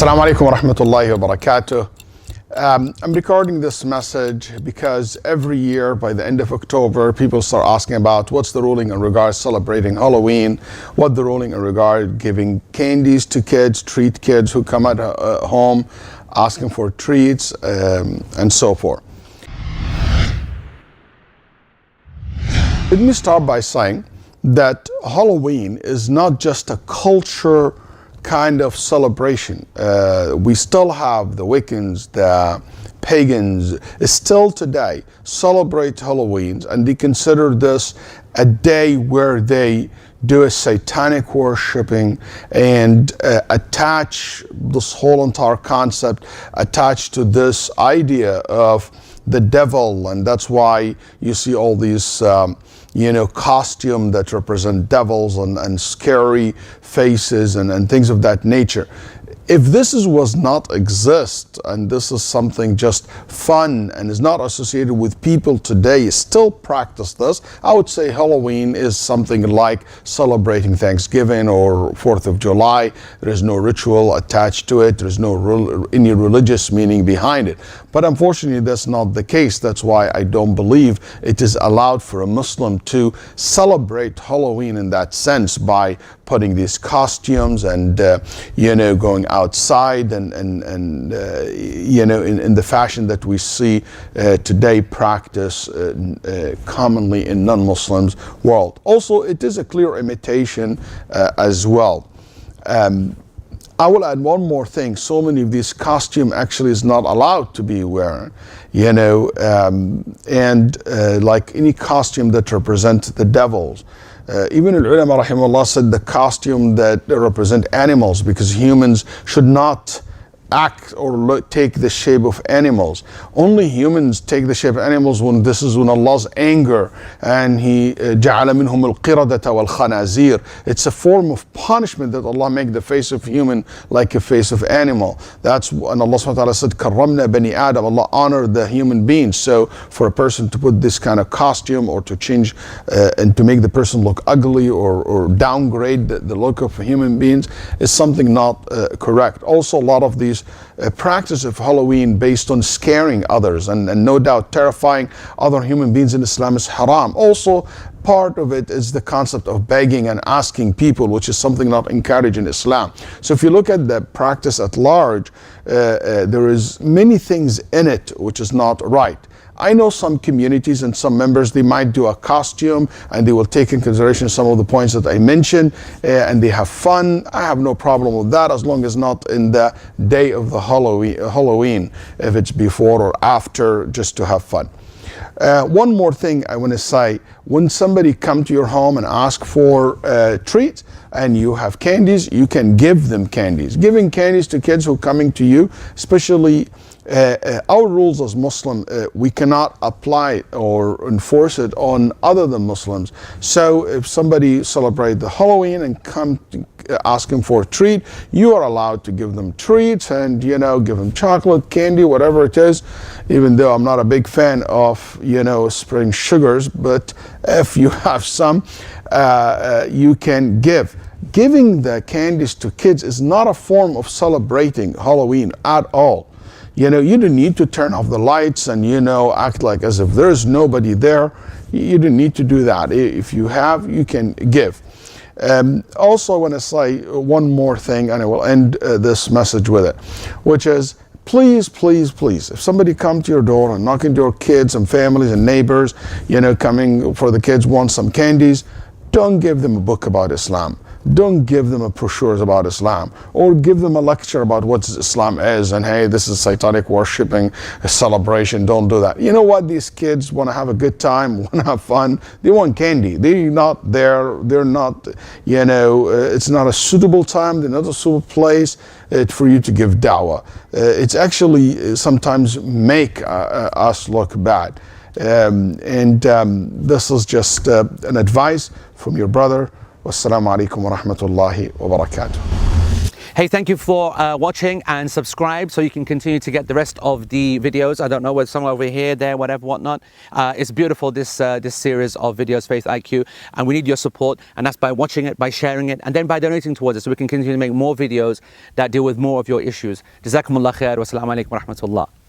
Assalamu alaikum wa rahmatullahi wa barakatuh. I'm recording this message because every year by the end of October, people start asking about what's the ruling in regards celebrating Halloween, what the ruling in regard giving candies to kids, treat kids who come at home, asking for treats, and so forth. Let me start by saying that Halloween is not just a culture kind of celebration. We still have the Wiccans, the pagans, still today celebrate Halloween, and they consider this a day where they do a satanic worshipping and attach this whole entire concept attached to this idea of the devil, and that's why you see all these costume that represent devils and scary faces and things of that nature. If this was not exist, and this is something just fun and is not associated with people today still practice this, I would say Halloween is something like celebrating Thanksgiving or 4th of July. There is no ritual attached to it. There's no any religious meaning behind it. But unfortunately, that's not the case. That's why I don't believe it is allowed for a Muslim to celebrate Halloween in that sense by putting these costumes and going outside and in the fashion that we see today practice commonly in non-Muslims world. Also, it is a clear imitation as well. I will add one more thing. So many of these costume actually is not allowed to be worn, like any costume that represents the devils. Even ulama rahimahullah said the costume that represent animals, because humans should not act or take the shape of animals. Only humans take the shape of animals when this is when Allah's anger, and He جَعَلَ مِنْهُمُ الْقِرَدَةَ وَالْخَنَازِيرَ. It's a form of punishment that Allah make the face of human like a face of animal. That's when Allah subhanahu wa ta'ala said, كَرَّمْنَا بَنِي آدَمَ. Allah honored the human beings. So for a person to put this kind of costume or to change and to make the person look ugly or downgrade the look of human beings is something not correct. Also, a lot of these practice of Halloween based on scaring others and no doubt terrifying other human beings in Islam is haram. Also, part of it is the concept of begging and asking people, which is something not encouraged in Islam. So if you look at the practice at large, there is many things in it which is not right. I know some communities and some members, they might do a costume and they will take in consideration some of the points that I mentioned and they have fun. I have no problem with that as long as not in the day of the Halloween, if it's before or after, just to have fun. One more thing I want to say, when somebody come to your home and ask for treats and you have candies, you can give them candies. Giving candies to kids who are coming to you, especially our rules as Muslim, we cannot apply or enforce it on other than Muslims. So if somebody celebrate the Halloween and come asking for a treat, you are allowed to give them treats and give them chocolate, candy, whatever it is, even though I'm not a big fan of spraying sugars, but if you have some, you can give. Giving the candies to kids is not a form of celebrating Halloween at all. You don't need to turn off the lights and act like as if there's nobody there. You don't need to do that. If you have, you can give. Also, I want to say one more thing, and I will end this message with it, which is please, please, please, if somebody come to your door and knock into your kids and families and neighbors, coming for the kids, want some candies, don't give them a book about Islam. Don't give them a brochures about Islam, or give them a lecture about what Islam is and hey, this is satanic worshipping, a celebration. Don't do that. You know what? These kids want to have a good time, want to have fun. They want candy. They're not there. They're not, it's not a suitable time. They're not a suitable place for you to give dawah. It's actually sometimes make us look bad. This is just an advice from your brother. Wassalamu alaikum wa rahmatullahi wa barakatuh. Hey, thank you for watching, and subscribe so you can continue to get the rest of the videos. I don't know, whether somewhere over here, there, whatever, whatnot. It's beautiful, this series of videos, Faith IQ, and we need your support, and that's by watching it, by sharing it, and then by donating towards it so we can continue to make more videos that deal with more of your issues. Jazakumullah khair wa assalamu alaikum wa rahmatullah.